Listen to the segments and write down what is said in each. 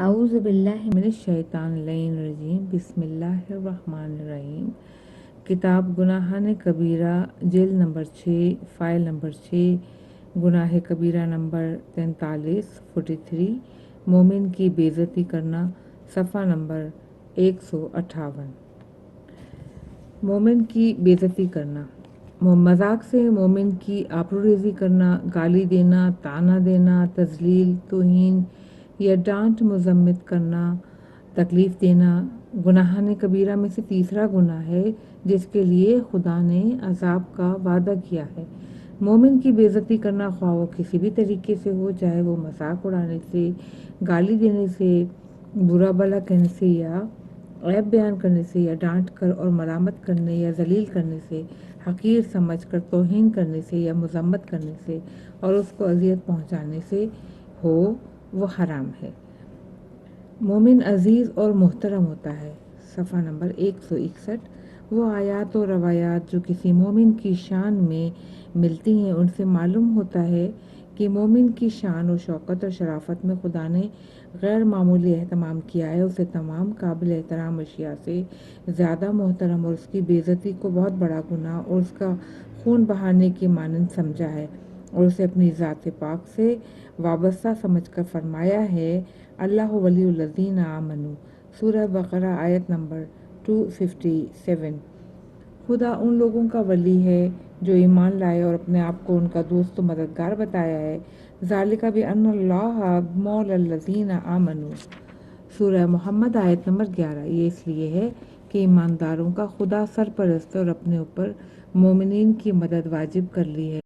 اعوذ باللہ من الشیطان الرجیم بسم اللہ الرحمن الرحیم۔ کتاب گناہان کبیرہ جلد نمبر 6 فائل نمبر 6 گناہ کبیرہ نمبر 43 مومن کی بے عزتی کرنا صفحہ نمبر 158۔ مومن کی بے عزتی کرنا، مذاق سے مومن کی آبروریزی کرنا، گالی دینا، طعنہ دینا، تذلیل، توہین یا ڈانٹ مذمت کرنا، تکلیف دینا گناہان کبیرہ میں سے تیسرا گناہ ہے جس کے لیے خدا نے عذاب کا وعدہ کیا ہے۔ مومن کی بے عزتی کرنا خواہ وہ کسی بھی طریقے سے ہو، چاہے وہ مذاق اڑانے سے، گالی دینے سے، برا بھلا کہنے سے یا عیب بیان کرنے سے یا ڈانٹ کر اور ملامت کرنے یا ذلیل کرنے سے، حقیر سمجھ کر توہین کرنے سے یا مذمت کرنے سے اور اس کو اذیت پہنچانے سے ہو، وہ حرام ہے۔ مومن عزیز اور محترم ہوتا ہے، صفحہ نمبر 161۔ وہ آیات و روایات جو کسی مومن کی شان میں ملتی ہیں ان سے معلوم ہوتا ہے کہ مومن کی شان و شوکت اور شرافت میں خدا نے غیر معمولی اہتمام کیا ہے، اسے تمام قابل احترام اشیاء سے زیادہ محترم اور اس کی بے عزتی کو بہت بڑا گناہ اور اس کا خون بہانے کی مانند سمجھا ہے اور اسے اپنی ذات پاک سے وابستہ سمجھ کر فرمایا ہے۔ اللہ ولی الذین آمنوا، سورہ بقرہ آیت نمبر 257۔ خدا ان لوگوں کا ولی ہے جو ایمان لائے اور اپنے آپ کو ان کا دوست و مددگار بتایا ہے۔ ذالک بأن اللہ مولی الذین آمنوا، سورہ محمد آیت نمبر 11۔ یہ اس لیے ہے کہ ایمانداروں کا خدا سرپرست اور اپنے اوپر مومنین کی مدد واجب کر لی ہے۔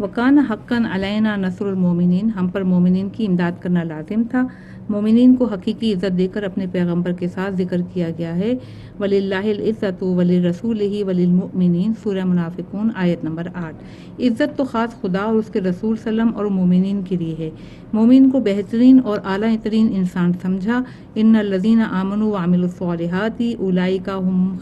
وَكَانَ حَقًّا عَلَيْنَا نَصْرُ الْمُؤْمِنِينَ، ہم پر مومنین کی امداد کرنا لازم تھا۔ مومنین کو حقیقی عزت دے کر اپنے پیغمبر کے ساتھ ذکر کیا گیا ہے۔ وَلِلَّهِ الْعِزَّةُ وَلِرَسُولِهِ وَلِلْمُؤْمِنِينَ، سورہ منافقون آیت نمبر 8۔ عزت تو خاص خدا اور اس کے رسول صلی اللہ علیہ وسلم اور مومنین کے لیے ہے۔ مومن کو بہترین اور اعلیٰ ترین انسان سمجھا۔ ان الذین آمنوا وعملوا الصالحات اولئک ھم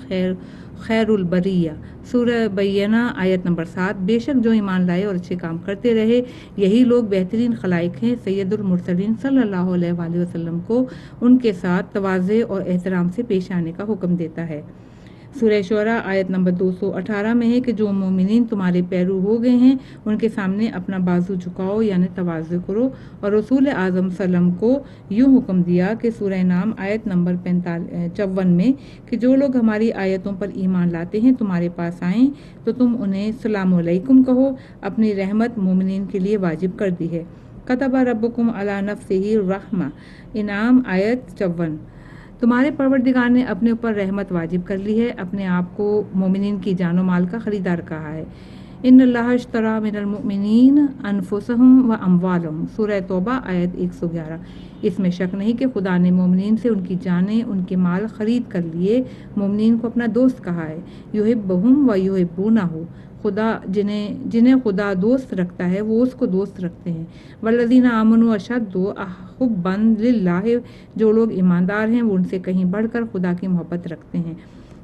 خیر البریہ، سورہ بینہ آیت نمبر 7۔ بے شک جو ایمان لائے اور اچھے کام کرتے رہے یہی لوگ بہترین خلائق ہیں۔ سید المرسلین صلی اللہ علیہ وآلہ وسلم کو ان کے ساتھ تواضع اور احترام سے پیش آنے کا حکم دیتا ہے۔ سورہ شعراء آیت نمبر 218 میں ہے کہ جو مومنین تمہارے پیرو ہو گئے ہیں ان کے سامنے اپنا بازو جھکاؤ یعنی تواضع کرو، اور رسول اعظم صلی اللہ علیہ وسلم کو یوں حکم دیا کہ سورہ نام آیت نمبر 54 میں کہ جو لوگ ہماری آیتوں پر ایمان لاتے ہیں تمہارے پاس آئیں تو تم انہیں السلام علیکم کہو، اپنی رحمت مومنین کے لیے واجب کر دی ہے۔ کتب ربکم علی نفسہ الرحمہ، انعام آیت 54۔ تمہارے پروردگار نے اپنے اوپر رحمت واجب کر لی ہے، اپنے آپ کو مومنین کی جان و مال کا خریدار کہا ہے۔ ان اللہ اشتری من المؤمنین انفسہم و اموالہم، سورہ توبہ آیت 111۔ اس میں شک نہیں کہ خدا نے مومنین سے ان کی جانیں ان کے مال خرید کر لیے، مومنین کو اپنا دوست کہا ہے۔ یحبہم و یحبونہ، خدا جنہیں خدا دوست رکھتا ہے وہ اس کو دوست رکھتے ہیں۔ والذین آمنوا اشد حبا للہ، جو لوگ ایماندار ہیں وہ ان سے کہیں بڑھ کر خدا کی محبت رکھتے ہیں۔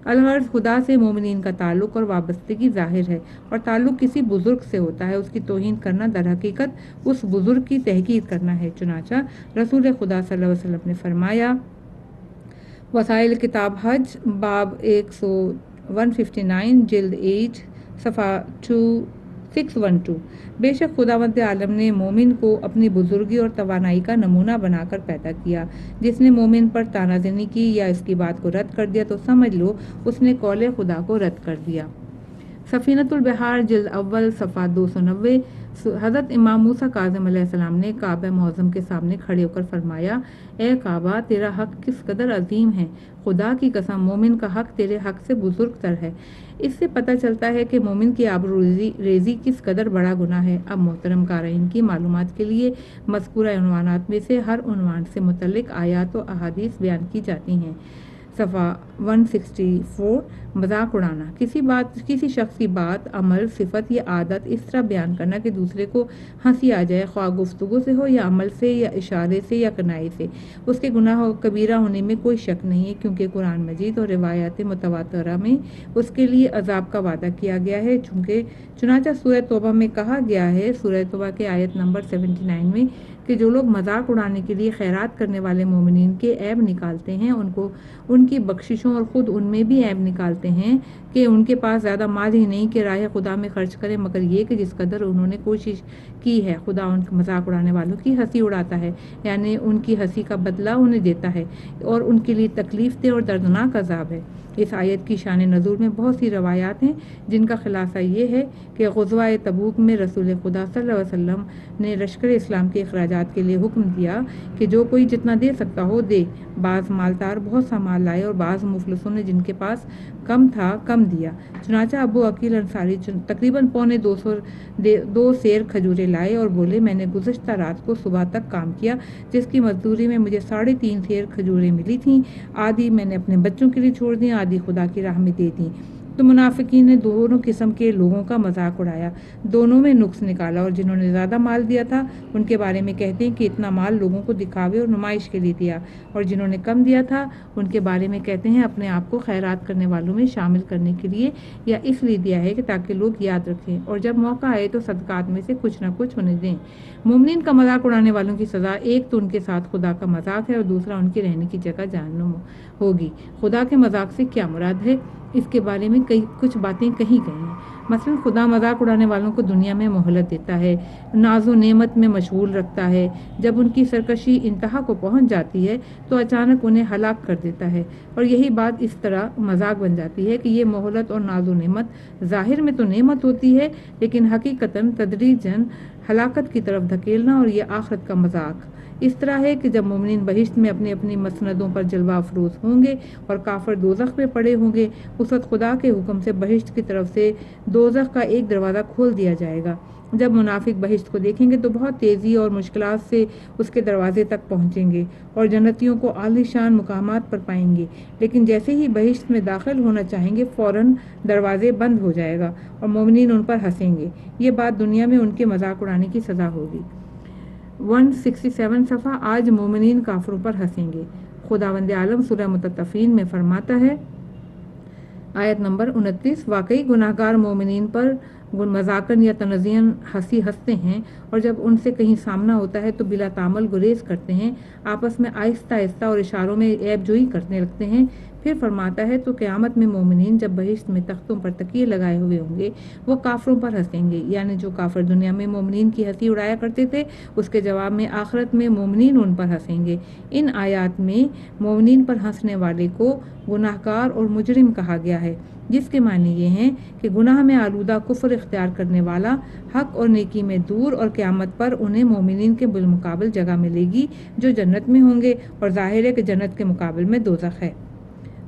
الغرض خدا سے مومنین کا تعلق اور وابستگی ظاہر ہے، اور تعلق کسی بزرگ سے ہوتا ہے، اس کی توہین کرنا در حقیقت اس بزرگ کی تحقیر کرنا ہے۔ چنانچہ رسول خدا صلی اللہ علیہ وسلم نے فرمایا، وسائل کتاب حج باب 159 جلد 8 صفحہ 612۔ بے شک خداوند عالم نے مومن کو اپنی بزرگی اور توانائی کا نمونہ بنا کر پیدا کیا۔ جس نے مومن پر طعنہ زنی کی یا اس کی بات کو رد کر دیا تو سمجھ لو اس نے قول خدا کو رد کر دیا۔ سفینۃ البحار جلد اول صفحہ 290۔ حضرت امام موسیٰ کاظم علیہ السلام نے کعبہ معظم کے سامنے کھڑے ہو کر فرمایا، اے کعبہ تیرا حق کس قدر عظیم ہے، خدا کی قسم مومن کا حق تیرے حق سے بزرگ تر ہے۔ اس سے پتہ چلتا ہے کہ مومن کی آبرو ریزی کس قدر بڑا گناہ ہے۔ اب محترم قارئین کی معلومات کے لیے مذکورہ عنوانات میں سے ہر عنوان سے متعلق آیات و احادیث بیان کی جاتی ہیں۔ صفحہ 164۔ مذاق اڑانا، کسی شخص کی بات، عمل، صفت یا عادت اس طرح بیان کرنا کہ دوسرے کو ہنسی آ جائے، خواہ گفتگو سے ہو یا عمل سے یا اشارے سے یا کنائے سے، اس کے گناہ کبیرہ ہونے میں کوئی شک نہیں ہے، کیونکہ قرآن مجید اور روایات متواترہ میں اس کے لیے عذاب کا وعدہ کیا گیا ہے۔ چنانچہ سورہ توبہ میں کہا گیا ہے، سورہ توبہ کے آیت نمبر 79 میں، کہ جو لوگ مذاق اڑانے کے لیے خیرات کرنے والے مومنین کے عیب نکالتے ہیں ان کو ان کی بخششوں اور خود ان میں بھی عیب نکالتے ہیں کہ ان کے پاس زیادہ مال ہی نہیں کہ راہ خدا میں خرچ کریں، مگر یہ کہ جس قدر انہوں نے کوشش کی ہے خدا ان مذاق اڑانے والوں کی ہنسی اڑاتا ہے، یعنی ان کی ہنسی کا بدلہ انہیں دیتا ہے اور ان کے لیے تکلیف دہ اور دردناک عذاب ہے۔ اس آیت کی شان نزول میں بہت سی روایات ہیں جن کا خلاصہ یہ ہے کہ غزوہ تبوک میں رسول خدا صلی اللہ علیہ وسلم نے لشکر اسلام کے اخراجات کے لیے حکم دیا کہ جو کوئی جتنا دے سکتا ہو دے۔ بعض مالدار بہت سا مال لائے اور بعض مفلسوں نے جن کے پاس کم تھا کم دیا۔ چنانچہ ابو عقیل انصاری تقریباً 2 سیر کھجورے لائے اور بولے میں نے گزشتہ رات کو صبح تک کام کیا جس کی مزدوری میں مجھے 3.5 سیر کھجوریں ملی تھیں، آدھی میں نے اپنے بچوں کے لیے چھوڑ دیں، آدھی خدا کی راہ میں دے دیں۔ تو منافقین نے دونوں قسم کے لوگوں کا مذاق اڑایا، دونوں میں نقص نکالا، اور جنہوں نے زیادہ مال دیا تھا ان کے بارے میں کہتے ہیں کہ اتنا مال لوگوں کو دکھاوے اور نمائش کے لیے دیا، اور جنہوں نے کم دیا تھا ان کے بارے میں کہتے ہیں اپنے آپ کو خیرات کرنے والوں میں شامل کرنے کے لیے یا اس لیے دیا ہے کہ تاکہ لوگ یاد رکھیں اور جب موقع آئے تو صدقات میں سے کچھ نہ کچھ انہیں دیں۔ مومنین کا مذاق اڑانے والوں کی سزا ایک تو ان کے ساتھ خدا کا مذاق ہے اور دوسرا ان کے رہنے کی جگہ جہنم ہوگی۔ خدا کے مذاق سے کیا مراد ہے؟ اس کے بارے میں کچھ باتیں کہی گئی ہیں۔ مثلا خدا مذاق اڑانے والوں کو دنیا میں مہلت دیتا ہے، ناز و نعمت میں مشغول رکھتا ہے، جب ان کی سرکشی انتہا کو پہنچ جاتی ہے تو اچانک انہیں ہلاک کر دیتا ہے، اور یہی بات اس طرح مذاق بن جاتی ہے کہ یہ مہلت اور ناز و نعمت ظاہر میں تو نعمت ہوتی ہے لیکن حقیقتاً تدریجاً ہلاکت کی طرف دھکیلنا، اور یہ آخرت کا مذاق اس طرح ہے کہ جب مومنین بہشت میں اپنی اپنی مسندوں پر جلوہ افروز ہوں گے اور کافر دوزخ میں پڑے ہوں گے، اس وقت خدا کے حکم سے بہشت کی طرف سے دوزخ کا ایک دروازہ کھول دیا جائے گا۔ جب منافق بہشت کو دیکھیں گے تو بہت تیزی اور مشکلات سے اس کے دروازے تک پہنچیں گے اور جنتیوں کو عالی شان مقامات پر پائیں گے، لیکن جیسے ہی بہشت میں داخل ہونا چاہیں گے فوراً دروازے بند ہو جائے گا اور مومنین ان پر ہنسیں گے۔ یہ بات دنیا میں ان کے مذاق اڑانے کی سزا ہوگی۔ 167 صفحہ آج مومنین کافروں پر ہنسیں گے۔ خداوند عالم سورہ مطففین میں فرماتا ہے، آیت نمبر 29، واقعی گناہگار مومنین پر مذاقاً یا تنزیاً ہنستے ہیں، اور جب ان سے کہیں سامنا ہوتا ہے تو بلا تعمل گریز کرتے ہیں، آپس میں آہستہ آہستہ اور اشاروں میں عیب جوئی کرنے لگتے ہیں۔ پھر فرماتا ہے تو قیامت میں مومنین جب بہشت میں تختوں پر تکیے لگائے ہوئے ہوں گے وہ کافروں پر ہنسیں گے، یعنی جو کافر دنیا میں مومنین کی ہنسی اڑایا کرتے تھے اس کے جواب میں آخرت میں مومنین ان پر ہنسیں گے۔ ان آیات میں مومنین پر ہنسنے والے کو گناہگار اور مجرم کہا گیا ہے، جس کے معنی یہ ہیں کہ گناہ میں آلودہ کفر اختیار کرنے والا حق اور نیکی میں دور، اور قیامت پر انہیں مومنین کے بالمقابل جگہ ملے گی جو جنت میں ہوں گے، اور ظاہر ہے کہ جنت کے مقابل میں دوزخ ہے۔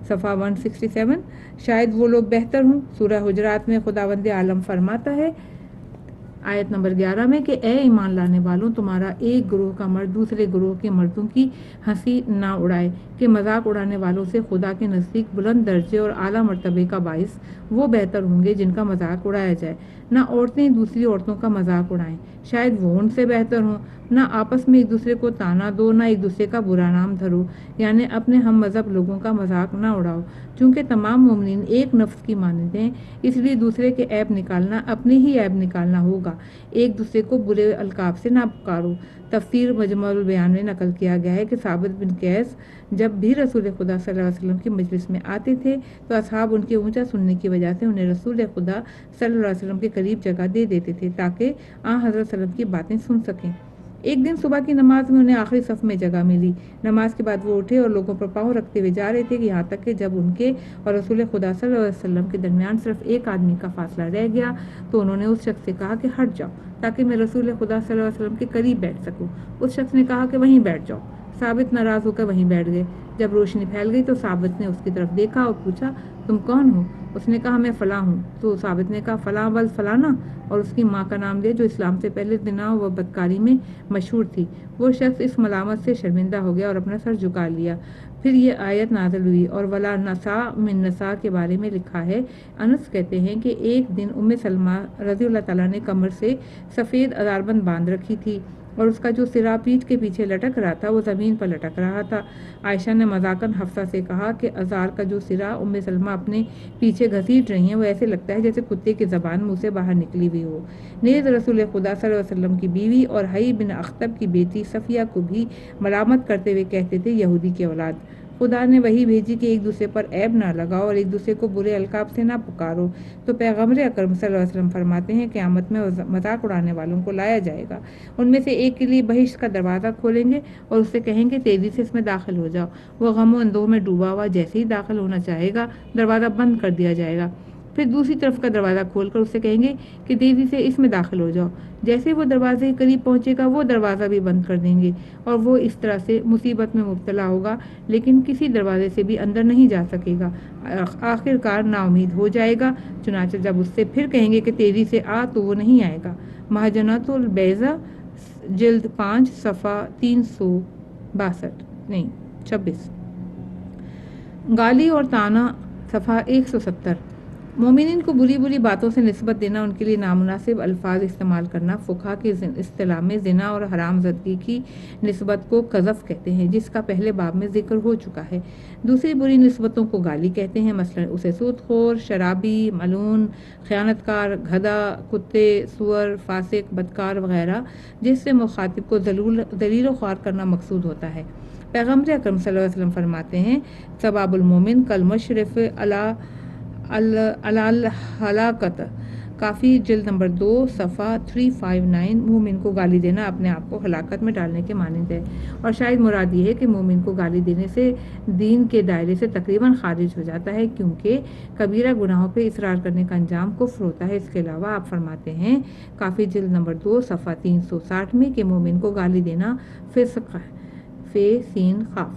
صفحہ 167، شاید وہ لوگ بہتر ہوں۔ سورہ حجرات میں خداوند عالم فرماتا ہے، آیت نمبر 11 میں، کہ اے ایمان لانے والوں، تمہارا ایک گروہ کا مرد دوسرے گروہ کے مردوں کی ہنسی نہ اڑائے، کہ مذاق اڑانے والوں سے خدا کے نزدیک بلند درجے اور اعلیٰ مرتبے کا باعث وہ بہتر ہوں گے جن کا مذاق اڑایا جائے۔ نہ عورتیں دوسری عورتوں کا مذاق اڑائیں، شاید وہ ان سے بہتر ہوں۔ نہ آپس میں ایک دوسرے کو تانا دو، نہ ایک دوسرے کا برا نام دھرو، یعنی اپنے ہم مذہب لوگوں کا مذاق نہ اڑاؤ، چونکہ تمام مومنین ایک نفس کی مانند ہیں، اس لیے دوسرے کے عیب نکالنا اپنے ہی عیب نکالنا ہوگا۔ ایک دوسرے کو برے القاب سے نہ پکارو۔ تفسیر مجمع البیان میں نقل کیا گیا ہے کہ ثابت بن قیس جب بھی رسول خدا صلی اللہ علیہ وسلم کی مجلس میں آتے تھے تو اصحاب ان کے اونچا سننے کی وجہ سے انہیں رسول خدا صلی اللہ علیہ وسلم کے قریب جگہ دے دیتے تھے تاکہ آن حضرت صلی اللہ علیہ وسلم کی باتیں سن سکیں۔ ایک دن صبح کی نماز میں انہیں آخری صف میں جگہ ملی۔ نماز کے بعد وہ اٹھے اور لوگوں پر پاؤں رکھتے ہوئے جا رہے تھے کہ یہاں تک کہ جب ان کے اور رسول خدا صلی اللہ علیہ وسلم کے درمیان صرف ایک آدمی کا فاصلہ رہ گیا تو انہوں نے اس شخص سے کہا کہ ہٹ جاؤ تاکہ میں رسول خدا صلی اللہ علیہ وسلم کے قریب بیٹھ سکوں۔ اس شخص نے کہا کہ وہیں بیٹھ جاؤ۔ ثابت ناراض ہو کر وہیں بیٹھ گئے۔ جب روشنی پھیل گئی تو ثابت نے اس کی طرف دیکھا اور پوچھا، تم کون ہو؟ اس نے کہا، میں فلاں ہوں۔ تو ثابت نے کہا، فلاں بل فلانا، اور اس کی ماں کا نام لیا جو اسلام سے پہلے زنا و بدکاری میں مشہور تھی۔ وہ شخص اس ملامت سے شرمندہ ہو گیا اور اپنا سر جھکا لیا۔ پھر یہ آیت نازل ہوئی، اور ولا نساء من نساء کے بارے میں لکھا ہے۔ انس کہتے ہیں کہ ایک دن ام سلمہ رضی اللہ تعالیٰ نے کمر سے سفید اداربند باندھ رکھی تھی۔ اور اس کا جو سرا پیٹھ کے پیچھے لٹک رہا تھا وہ زمین پر لٹک رہا تھا۔ عائشہ نے مذاقاً حفصہ سے کہا کہ ازار کا جو سرا ام سلمہ اپنے پیچھے گھسیٹ رہی ہیں وہ ایسے لگتا ہے جیسے کتے کی زبان منہ سے باہر نکلی ہوئی ہو۔ نیز رسول خدا صلی اللہ علیہ وسلم کی بیوی اور حی بن اخطب کی بیٹی صفیہ کو بھی ملامت کرتے ہوئے کہتے تھے یہودی کی اولاد۔ خدا نے وہی بھیجی کہ ایک دوسرے پر عیب نہ لگاؤ اور ایک دوسرے کو برے القاب سے نہ پکارو، تو پیغمبر اکرم صلی اللہ علیہ وسلم فرماتے ہیں قیامت میں مذاق اڑانے والوں کو لایا جائے گا، ان میں سے ایک کے لیے بہشت کا دروازہ کھولیں گے اور اس سے کہیں گے تیزی سے اس میں داخل ہو جاؤ۔ وہ غم و اندوہ میں ڈوبا ہوا جیسے ہی داخل ہونا چاہے گا دروازہ بند کر دیا جائے گا، پھر دوسری طرف کا دروازہ کھول کر اس سے کہیں گے کہ تیزی سے اس میں داخل ہو جاؤ، جیسے وہ دروازے کے قریب پہنچے گا وہ دروازہ بھی بند کر دیں گے اور وہ اس طرح سے مصیبت میں مبتلا ہوگا لیکن کسی دروازے سے بھی اندر نہیں جا سکے گا، آخر کار نا امید ہو جائے گا۔ چنانچہ جب اس سے پھر کہیں گے کہ تیزی سے آ تو وہ نہیں آئے گا۔ مہجنۃ البیضہ جلد 5 صفحہ 26۔ گالی اور طعنہ صفحہ 170۔ مومنین کو بری بری باتوں سے نسبت دینا، ان کے لیے نامناسب الفاظ استعمال کرنا فقہا کی اصطلاح میں زنا اور حرام زدگی کی نسبت کو قذف کہتے ہیں، جس کا پہلے باب میں ذکر ہو چکا ہے۔ دوسری بری نسبتوں کو گالی کہتے ہیں، مثلا اسے سود خور، شرابی، ملعون، خیانت کار، گدھا، کتے، سور، فاسق، بدکار وغیرہ، جس سے مخاطب کو ذلیل و خوار کرنا مقصود ہوتا ہے۔ پیغمبر اکرم صلی اللہ علیہ وسلم فرماتے ہیں سباب المومن کالمشرف الہلاکت، کافی جلد نمبر 2 صفحہ 359۔ مومن کو گالی دینا اپنے آپ کو ہلاکت میں ڈالنے کے مانند ہے، اور شاید مراد یہ ہے کہ مومن کو گالی دینے سے دین کے دائرے سے تقریباً خارج ہو جاتا ہے، کیونکہ کبیرہ گناہوں پہ اصرار کرنے کا انجام کفر ہوتا ہے۔ اس کے علاوہ آپ فرماتے ہیں کافی جلد نمبر 2 صفحہ 360 میں کہ مومن کو گالی دینا فسق سین خاف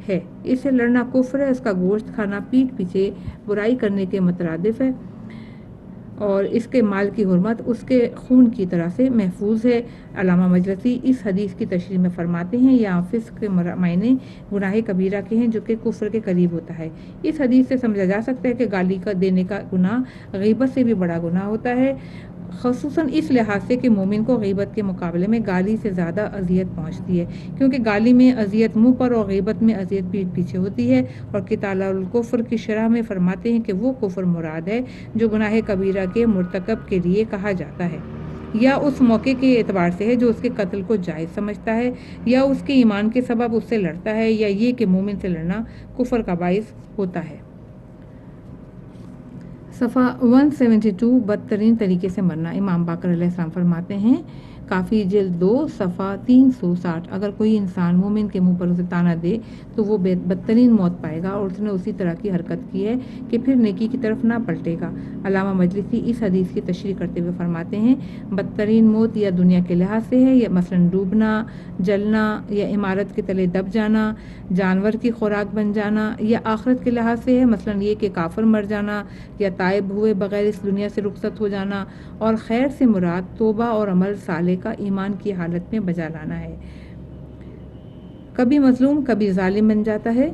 ہے، اس سے لڑنا کفر ہے، اس کا گوشت کھانا پیٹھ پیچھے برائی کرنے کے مترادف ہے اور اس کے مال کی حرمت اس کے خون کی طرح سے محفوظ ہے۔ علامہ مجلسی اس حدیث کی تشریح میں فرماتے ہیں یہاں فسق کے معنی گناہ کبیرہ کے ہیں جو کہ کفر کے قریب ہوتا ہے۔ اس حدیث سے سمجھا جا سکتا ہے کہ گالی کا دینے کا گناہ غیبت سے بھی بڑا گناہ ہوتا ہے، خصوصاً اس لحاظ سے کہ مومن کو غیبت کے مقابلے میں گالی سے زیادہ اذیت پہنچتی ہے، کیونکہ گالی میں اذیت منہ پر اور غیبت میں اذیت پیٹھ پیچھے ہوتی ہے، اور قتال الکفر کی شرح میں فرماتے ہیں کہ وہ کفر مراد ہے جو گناہ کبیرہ کے مرتکب کے لیے کہا جاتا ہے، یا اس موقع کے اعتبار سے ہے جو اس کے قتل کو جائز سمجھتا ہے، یا اس کے ایمان کے سبب اس سے لڑتا ہے، یا یہ کہ مومن سے لڑنا کفر کا باعث ہوتا ہے۔ صفحہ 172 بدترین طریقے سے مرنا۔ امام باقر علیہ السلام فرماتے ہیں کافی جلد 2 صفحہ 360، اگر کوئی انسان مومن کے منہ پر اسے طعنہ دے تو وہ بدترین موت پائے گا، اور اس نے اسی طرح کی حرکت کی ہے کہ پھر نیکی کی طرف نہ پلٹے گا۔ علامہ مجلسی اس حدیث کی تشریح کرتے ہوئے فرماتے ہیں بدترین موت یا دنیا کے لحاظ سے ہے، یا مثلاً ڈوبنا، جلنا، یا عمارت کے تلے دب جانا، جانور کی خوراک بن جانا، یا آخرت کے لحاظ سے ہے، مثلاً یہ کہ کافر مر جانا، یا تائب ہوئے بغیر اس دنیا سے رخصت ہو جانا، اور خیر سے مراد توبہ اور عمل صالح کا ایمان کی حالت میں بجا لانا ہے۔ کبھی مظلوم کبھی ظالم بن جاتا ہے۔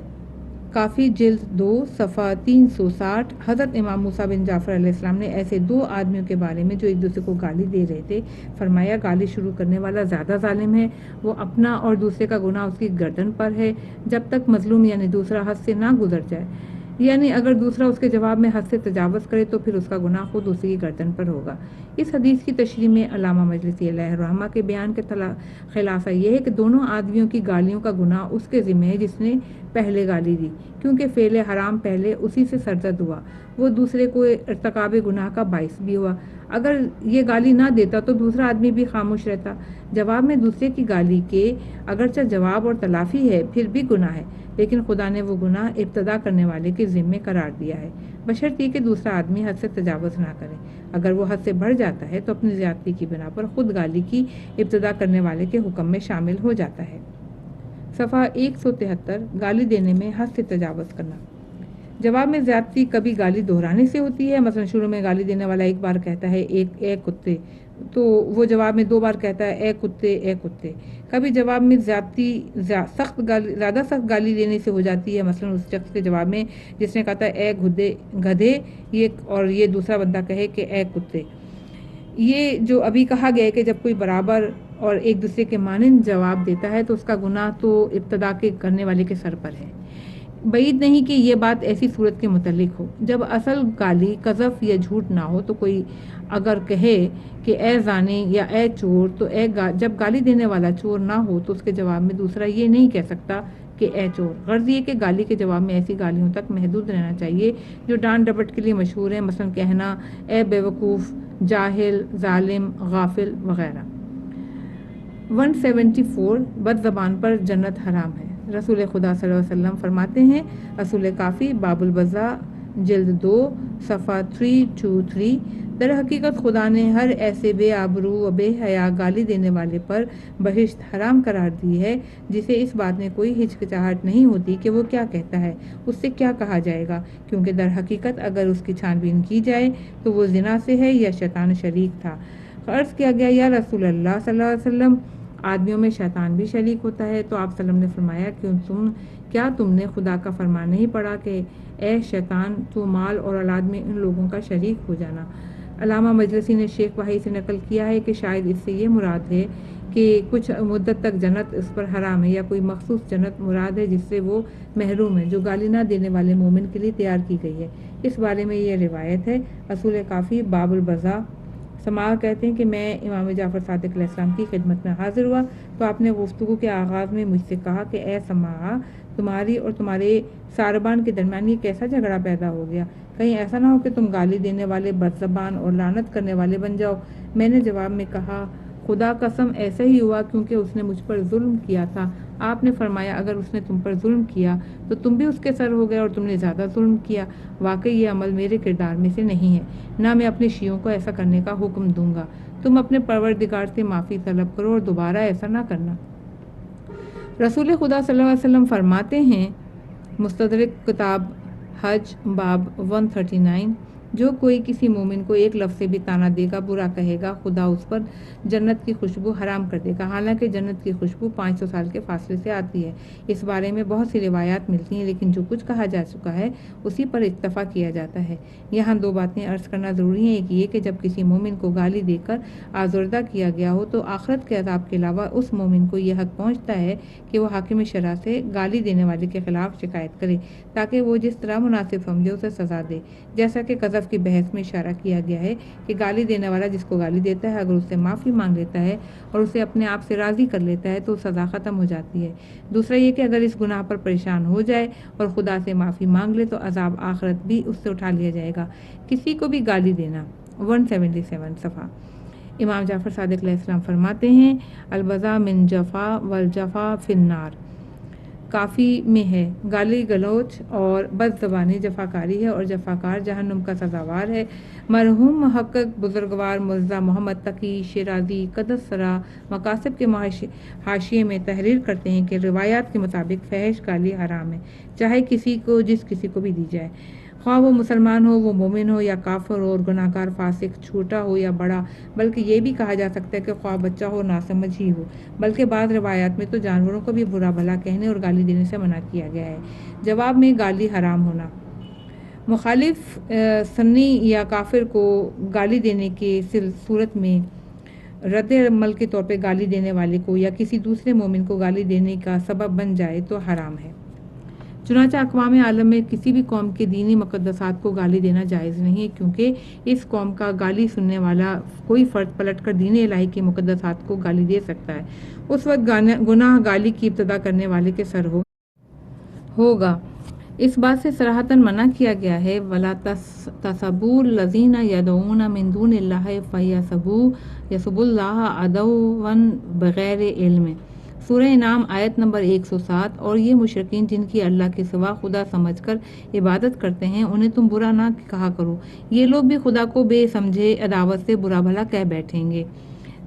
کافی جلد 2 صفحہ 360۔ حضرت امام موسیٰ بن جعفر علیہ السلام نے ایسے 2 آدمیوں کے بارے میں جو ایک دوسرے کو گالی دے رہے تھے فرمایا گالی شروع کرنے والا زیادہ ظالم ہے، وہ اپنا اور دوسرے کا گناہ اس کی گردن پر ہے جب تک مظلوم یعنی دوسرا حد سے نہ گزر جائے، یعنی اگر دوسرا اس کے جواب میں حد سے تجاوز کرے تو پھر اس کا گناہ خود اسی کی گردن پر ہوگا۔ اس حدیث کی تشریح میں علامہ مجلسی علیہ الرحمہ کے بیان کے خلاصہ یہ ہے کہ دونوں آدمیوں کی گالیوں کا گناہ اس کے ذمہ ہے جس نے پہلے گالی دی، کیونکہ فعل حرام پہلے اسی سے سرزد ہوا، وہ دوسرے کو ارتکاب گناہ کا باعث بھی ہوا۔ اگر یہ گالی نہ دیتا تو دوسرا آدمی بھی خاموش رہتا۔ جواب میں دوسرے کی گالی کے اگرچہ جواب اور تلافی ہے پھر بھی گناہ ہے، لیکن خدا نے وہ گناہ ابتدا کرنے والے کے ذمے قرار دیا ہے، بشرطیکہ کہ دوسرا آدمی حد سے تجاوز نہ کرے۔ اگر وہ حد سے بڑھ جاتا ہے تو اپنی زیادتی کی بنا پر خود گالی کی ابتدا کرنے والے کے حکم میں شامل ہو جاتا ہے۔ صفحہ 173 گالی دینے میں حد سے تجاوز کرنا۔ جواب میں زیادتی کبھی گالی دہرانے سے ہوتی ہے، مثلا شروع میں گالی دینے والا ایک بار کہتا ہے اے کتے، تو وہ جواب میں 2 بار کہتا ہے اے کتے اے کتے۔ کبھی جواب میں زیادتی زیادہ سخت گالی دینے سے ہو جاتی ہے، مثلا اس شخص کے جواب میں جس نے کہا تھا اے گدھے، اور یہ دوسرا بندہ کہے کہ اے کتے۔ یہ جو ابھی کہا گیا ہے کہ جب کوئی برابر اور ایک دوسرے کے مانند جواب دیتا ہے تو اس کا گناہ تو ابتدا کے کرنے والے کے سر پر ہے۔ بعید نہیں کہ یہ بات ایسی صورت کے متعلق ہو جب اصل گالی قذف یا جھوٹ نہ ہو، تو کوئی اگر کہے کہ اے زانی یا اے چور، تو جب گالی دینے والا چور نہ ہو تو اس کے جواب میں دوسرا یہ نہیں کہہ سکتا کہ اے چور۔ غرض یہ کہ گالی کے جواب میں ایسی گالیوں تک محدود رہنا چاہیے جو ڈانٹ ڈپٹ کے لیے مشہور ہیں، مثلا کہنا اے بے وقوف، جاہل، ظالم، غافل وغیرہ۔ 174 بد زبان پر جنت حرام ہے۔ رسول خدا صلی اللہ علیہ وسلم فرماتے ہیں، رسول کافی باب البذا جلد 2 صفحہ 323، در حقیقت خدا نے ہر ایسے بے آبرو و بے حیا گالی دینے والے پر بہشت حرام قرار دی ہے جسے اس بات میں کوئی ہچکچاہٹ نہیں ہوتی کہ وہ کیا کہتا ہے، اس سے کیا کہا جائے گا، کیونکہ در حقیقت اگر اس کی چھان بین کی جائے تو وہ زنا سے ہے یا شیطان شریک تھا۔ عرض کیا گیا، یا رسول اللہ صلی اللہ علیہ وسلم، آدمیوں میں شیطان بھی شریک ہوتا ہے؟ تو آپ صلی اللہ علیہ وسلم نے فرمایا، کیا تم نے خدا کا فرمان نہیں پڑھا کہ اے شیطان، تو مال اور اولاد میں ان لوگوں کا شریک ہو جانا۔ علامہ مجلسی نے شیخ وحی سے نقل کیا ہے کہ شاید اس سے یہ مراد ہے کہ کچھ مدت تک جنت اس پر حرام ہے، یا کوئی مخصوص جنت مراد ہے جس سے وہ محروم ہے جو گالی نہ دینے والے مومن کے لیے تیار کی گئی ہے۔ اس بارے میں یہ روایت ہے، رسول کافی باب البذا سماع کہتے ہیں کہ میں امام جعفر صادق علیہ السلام کی خدمت میں حاضر ہوا تو آپ نے گفتگو کے آغاز میں مجھ سے کہا کہ اے سماع، تمہاری اور تمہارے ساربان کے درمیان یہ کیسا جھگڑا پیدا ہو گیا؟ کہیں ایسا نہ ہو کہ تم گالی دینے والے، بد زبان اور لعنت کرنے والے بن جاؤ۔ میں نے جواب میں کہا، خدا قسم ایسا ہی ہوا کیونکہ اس نے مجھ پر ظلم کیا تھا۔ آپ نے فرمایا، اگر اس نے تم پر ظلم کیا تو تم بھی اس کے سر ہو گئے اور تم نے زیادہ ظلم کیا۔ واقعی یہ عمل میرے کردار میں سے نہیں ہے، نہ میں اپنے شیعوں کو ایسا کرنے کا حکم دوں گا۔ تم اپنے پروردگار سے معافی طلب کرو اور دوبارہ ایسا نہ کرنا۔ رسول خدا صلی اللہ علیہ وسلم فرماتے ہیں، مستدرک کتاب حج باب 139، جو کوئی کسی مومن کو ایک لفظ سے بھی طعنہ دے گا، برا کہے گا، خدا اس پر جنت کی خوشبو حرام کر دے گا، حالانکہ جنت کی خوشبو 500 سال کے فاصلے سے آتی ہے۔ اس بارے میں بہت سی روایات ملتی ہیں، لیکن جو کچھ کہا جا چکا ہے اسی پر اتفاق کیا جاتا ہے۔ یہاں 2 باتیں عرض کرنا ضروری ہیں۔ ایک یہ کہ جب کسی مومن کو گالی دے کر آزردہ کیا گیا ہو تو آخرت کے عذاب کے علاوہ اس مومن کو یہ حق پہنچتا ہے کہ وہ حاکم شرع سے گالی دینے والے کے خلاف شکایت کرے تاکہ وہ جس طرح مناسب سمجھے اسے سزا دے۔ جیسا کہ قذف کی بحث میں اشارہ کیا گیا ہے کہ گالی دینے والا جس کو گالی دیتا ہے اگر اس سے معافی مانگ لیتا ہے اور اسے اپنے آپ سے راضی کر لیتا ہے تو سزا ختم ہو جاتی ہے۔ دوسرا یہ کہ اگر اس گناہ پر پریشان ہو جائے اور خدا سے معافی مانگ لے تو عذاب آخرت بھی اس سے اٹھا لیا جائے گا۔ کسی کو بھی گالی دینا 177 صفحہ۔ امام جعفر صادق علیہ السلام فرماتے ہیں، البذا من جفا والجفا فی النار۔ کافی میں ہے، گالی گلوچ اور بد زبانی جفاکاری ہے اور جفاکار جہنم کا سزاوار ہے۔ مرحوم محقق بزرگوار مرزا محمد تقی شیرازی قدس سرا مقاصد کے حاشیے میں تحریر کرتے ہیں کہ روایات کے مطابق فحش گالی حرام ہے، چاہے جس کسی کو بھی دی جائے، خواہ وہ مسلمان ہو، وہ مومن ہو یا کافر ہو، اور گناہ گار فاسق چھوٹا ہو یا بڑا، بلکہ یہ بھی کہا جا سکتا ہے کہ خواہ بچہ ہو ناسمجھ ہی ہو، بلکہ بعض روایات میں تو جانوروں کو بھی برا بھلا کہنے اور گالی دینے سے منع کیا گیا ہے۔ جواب میں گالی حرام ہونا، مخالف سنی یا کافر کو گالی دینے کی صورت میں رد عمل کے طور پہ گالی دینے والے کو یا کسی دوسرے مومن کو گالی دینے کا سبب بن جائے تو حرام ہے۔ چنانچہ اقوام عالم میں کسی بھی قوم کے دینی مقدسات کو گالی دینا جائز نہیں ہے، کیونکہ اس قوم کا گالی سننے والا کوئی فرد پلٹ کر دین الہی کے مقدسات کو گالی دے سکتا ہے، اس وقت گناہ گالی کی ابتدا کرنے والے کے سر ہوگا۔ اس بات سے صراحتاً منع کیا گیا ہے، وَلَا تَسَبُّوا الَّذِينَ يَدْعُونَ مِن دُونِ اللَّهِ فَيَسُبُّوا اللَّهَ عَدْوًا بِغَيْرِ علم۔ سورہ انعام آیت نمبر 107۔ اور یہ مشرکین جن کی اللہ کے سوا خدا سمجھ کر عبادت کرتے ہیں، انہیں تم برا نہ کہا کرو، یہ لوگ بھی خدا کو بے سمجھے عداوت سے برا بھلا کہہ بیٹھیں گے۔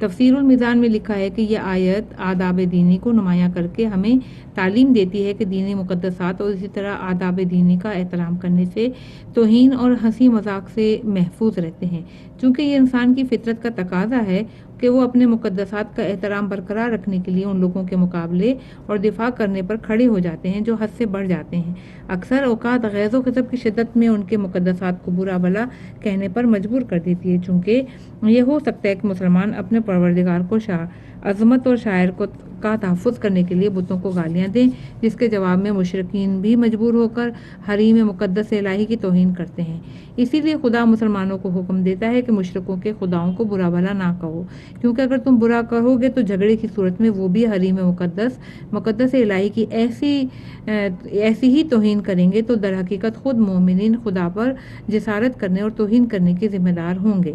تفسیر المیزان میں لکھا ہے کہ یہ آیت آداب دینی کو نمایاں کر کے ہمیں تعلیم دیتی ہے کہ دینی مقدسات اور اسی طرح آداب دینی کا احترام کرنے سے توہین اور ہنسی مذاق سے محفوظ رہتے ہیں، چونکہ یہ انسان کی فطرت کا تقاضا ہے کہ وہ اپنے مقدسات کا احترام برقرار رکھنے کے لیے ان لوگوں کے مقابلے اور دفاع کرنے پر کھڑے ہو جاتے ہیں جو حد سے بڑھ جاتے ہیں۔ اکثر اوقات غیظ و غضب کی شدت میں ان کے مقدسات کو برا بھلا کہنے پر مجبور کر دیتی ہے، چونکہ یہ ہو سکتا ہے کہ مسلمان اپنے پروردگار کو عظمت اور شاعر کا تحفظ کرنے کے لیے بتوں کو گالیاں دیں، جس کے جواب میں مشرکین بھی مجبور ہو کر حریم مقدس الہی کی توہین کرتے ہیں۔ اسی لیے خدا مسلمانوں کو حکم دیتا ہے کہ مشرکوں کے خداؤں کو برا بھلا نہ کہو، کیونکہ اگر تم برا کہو گے تو جھگڑے کی صورت میں وہ بھی حریم مقدس الہی کی ایسی ہی توہین کریں گے، تو در حقیقت خود مومنین خدا پر جسارت کرنے اور توہین کرنے کے ذمہ دار ہوں گے۔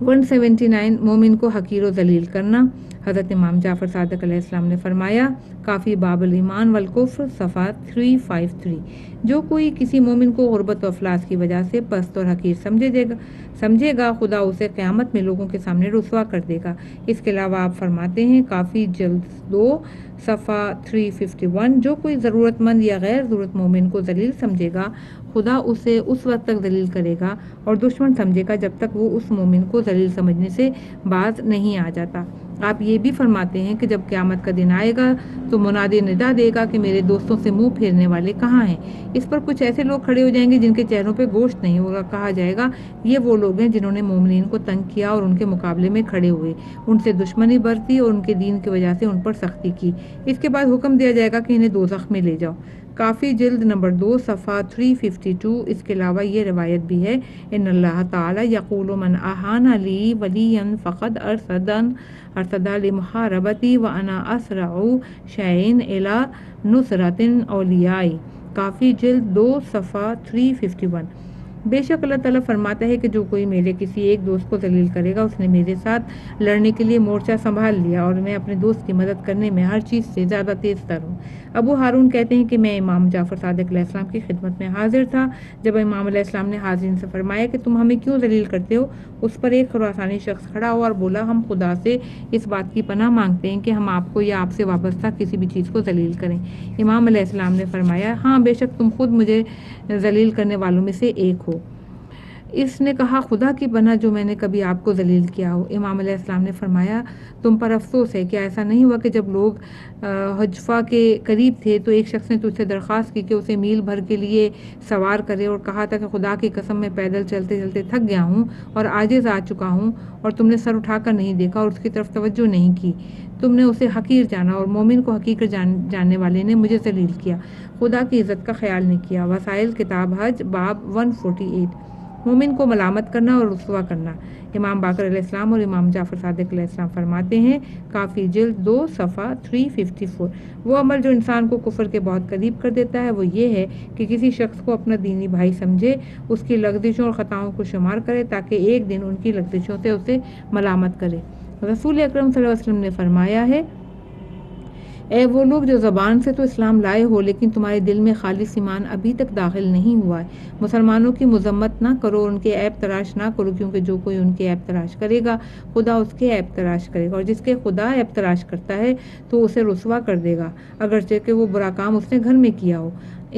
179 مومن کو حقیر و ذلیل کرنا۔ حضرت امام جعفر صادق علیہ السلام نے فرمایا، کافی باب الایمان والکفر صفحہ 353، جو کوئی کسی مومن کو غربت و افلاس کی وجہ سے پست اور حقیر سمجھے گا، خدا اسے قیامت میں لوگوں کے سامنے رسوا کر دے گا۔ اس کے علاوہ آپ فرماتے ہیں، کافی جلد 2 صفحہ 351، جو کوئی ضرورت مند یا غیر ضرورت مومن کو ذلیل سمجھے گا، خدا اسے اس وقت تک ذلیل کرے گا اور دشمن سمجھے گا جب تک وہ اس مومن کو ذلیل سمجھنے سے باز نہیں آ جاتا۔ آپ یہ بھی فرماتے ہیں کہ جب قیامت کا دن آئے گا تو منادی ندا دے گا کہ میرے دوستوں سے منہ پھیرنے والے کہاں ہیں؟ اس پر کچھ ایسے لوگ کھڑے ہو جائیں گے جن کے چہروں پہ گوشت نہیں ہوگا۔ کہا جائے گا، یہ وہ لوگ ہیں جنہوں نے مومنین کو تنگ کیا اور ان کے مقابلے میں کھڑے ہوئے، ان سے دشمنی برتی اور ان کے دین کی وجہ سے ان پر سختی کی۔ اس کے بعد حکم دیا جائے گا کہ انہیں دوزخ میں لے جاؤ۔ کافی جلد نمبر 2 صفحہ 352۔ اس کے علاوہ یہ روایت بھی ہے، ان اللہ تعالی یقول من احان لی ولیا فقد ارصد لمحاربتی وانا اسرع شیئن الی نصرت اولیائی۔ کافی جلد 2 صفحہ 351۔ بے شک اللہ تعالیٰ فرماتا ہے کہ جو کوئی میرے کسی ایک دوست کو ذلیل کرے گا، اس نے میرے ساتھ لڑنے کے لیے مورچہ سنبھال لیا، اور میں اپنے دوست کی مدد کرنے میں ہر چیز سے زیادہ تیز تر ہوں۔ ابو ہارون کہتے ہیں کہ میں امام جعفر صادق علیہ السلام کی خدمت میں حاضر تھا جب امام علیہ السلام نے حاضرین سے فرمایا کہ تم ہمیں کیوں ذلیل کرتے ہو؟ اس پر ایک خراسانی شخص کھڑا ہوا اور بولا، ہم خدا سے اس بات کی پناہ مانگتے ہیں کہ ہم آپ کو یا آپ سے وابستہ کسی بھی چیز کو ذلیل کریں۔ امام علیہ السلام نے فرمایا، ہاں بے شک تم خود مجھے ذلیل کرنے والوں میں سے ایک ہو۔ اس نے کہا، خدا کی پناہ جو میں نے کبھی آپ کو ذلیل کیا ہو۔ امام علیہ السلام نے فرمایا، تم پر افسوس ہے، کیا ایسا نہیں ہوا کہ جب لوگ حجفہ کے قریب تھے تو ایک شخص نے تجھ سے درخواست کی کہ اسے میل بھر کے لیے سوار کرے، اور کہا تھا کہ خدا کی قسم میں پیدل چلتے چلتے تھک گیا ہوں اور عاجز آ چکا ہوں، اور تم نے سر اٹھا کر نہیں دیکھا اور اس کی طرف توجہ نہیں کی، تم نے اسے حقیر جانا، اور مومن کو حقیر جاننے والے نے مجھے ذلیل کیا، خدا کی عزت کا خیال نہیں کیا۔ وسائل کتاب حج باب 148۔ مومن کو ملامت کرنا اور رسوا کرنا۔ امام باقر علیہ السلام اور امام جعفر صادق علیہ السلام فرماتے ہیں، کافی جلد 2 صفحہ 354، وہ عمل جو انسان کو کفر کے بہت قریب کر دیتا ہے وہ یہ ہے کہ کسی شخص کو اپنا دینی بھائی سمجھے، اس کی لغزشوں اور خطاؤں کو شمار کرے تاکہ ایک دن ان کی لغزشوں سے اسے ملامت کرے۔ رسول اکرم صلی اللہ علیہ وسلم نے فرمایا ہے، اے وہ لوگ جو زبان سے تو اسلام لائے ہو لیکن تمہارے دل میں خالص ایمان ابھی تک داخل نہیں ہوا ہے، مسلمانوں کی مذمت نہ کرو، ان کے عیب تراش نہ کرو، کیونکہ جو کوئی ان کے عیب تراش کرے گا خدا اس کے عیب تراش کرے گا، اور جس کے خدا عیب تراش کرتا ہے تو اسے رسوا کر دے گا، اگرچہ کہ وہ برا کام اس نے گھر میں کیا ہو۔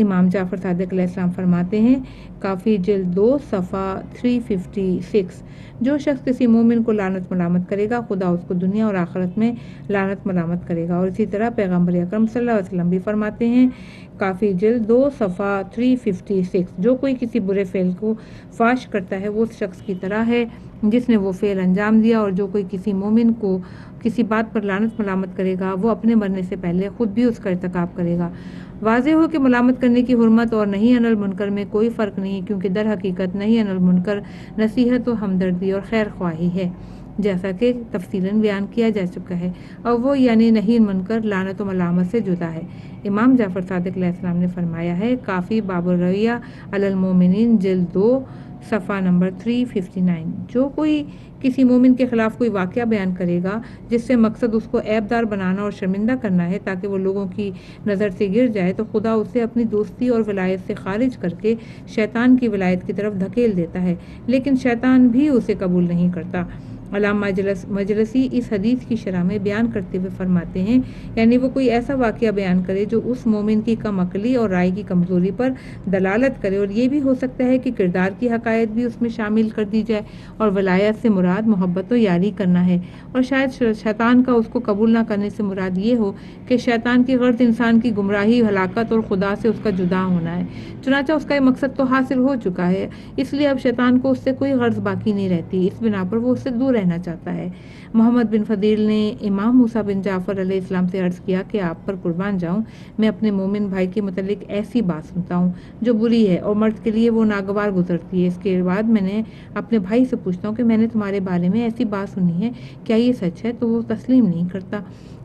امام جعفر صادق علیہ السلام فرماتے ہیں، کافی جلد 2 صفحہ 356، جو شخص کسی مومن کو لعنت ملامت کرے گا خدا اس کو دنیا اور آخرت میں لعنت ملامت کرے گا۔ اور اسی طرح پیغمبر اکرم صلی اللہ علیہ وسلم بھی فرماتے ہیں، کافی جلد 2 صفحہ 356، جو کوئی کسی برے فعل کو فاش کرتا ہے وہ اس شخص کی طرح ہے جس نے وہ فعل انجام دیا، اور جو کوئی کسی مومن کو کسی بات پر لعنت ملامت کرے گا وہ اپنے مرنے سے پہلے خود بھی اس کا ارتکاب کرے گا۔ واضح ہو کہ ملامت کرنے کی حرمت اور نہیں عن المنکر میں کوئی فرق نہیں، کیونکہ در حقیقت نہیں عن المنکر نصیحت و ہمدردی اور خیر خواہی ہے، جیسا کہ تفصیلاً بیان کیا جا چکا ہے، اور وہ یعنی نہیں منکر لعنت و ملامت سے جدا ہے۔ امام جعفر صادق علیہ السلام نے فرمایا ہے، کافی باب الرویہ علی المومنین جلد 2 صفحہ نمبر 359، جو کوئی کسی مومن کے خلاف کوئی واقعہ بیان کرے گا جس سے مقصد اس کو عیب دار بنانا اور شرمندہ کرنا ہے تاکہ وہ لوگوں کی نظر سے گر جائے، تو خدا اسے اپنی دوستی اور ولایت سے خارج کر کے شیطان کی ولایت کی طرف دھکیل دیتا ہے، لیکن شیطان بھی اسے قبول نہیں کرتا۔ علامہ مجلسی اس حدیث کی شرح میں بیان کرتے ہوئے فرماتے ہیں، یعنی وہ کوئی ایسا واقعہ بیان کرے جو اس مومن کی کم عقلی اور رائے کی کمزوری پر دلالت کرے، اور یہ بھی ہو سکتا ہے کہ کردار کی حقائق بھی اس میں شامل کر دی جائے، اور ولایت سے مراد محبت و یاری کرنا ہے، اور شاید شیطان کا اس کو قبول نہ کرنے سے مراد یہ ہو کہ شیطان کی غرض انسان کی گمراہی، ہلاکت اور خدا سے اس کا جدا ہونا ہے، چنانچہ اس کا یہ مقصد تو حاصل ہو چکا ہے، اس لیے اب شیطان کو اس سے کوئی غرض باقی نہیں رہتی، اس بنا پر وہ اس سے دور رہنا چاہتا ہے۔ محمد بن فضیل نے امام موسیٰ بن جعفر علیہ السلام سے عرض کیا کہ آپ پر قربان جاؤں، میں اپنے مومن بھائی کے متعلق ایسی بات سنتا ہوں جو بری ہے اور مرد کے لیے وہ ناگوار گزرتی ہے۔ اس کے بعد میں نے اپنے بھائی سے پوچھتا ہوں کہ میں نے تمہارے بارے میں ایسی بات سنی ہے، کیا یہ سچ ہے؟ تو وہ تسلیم نہیں کرتا،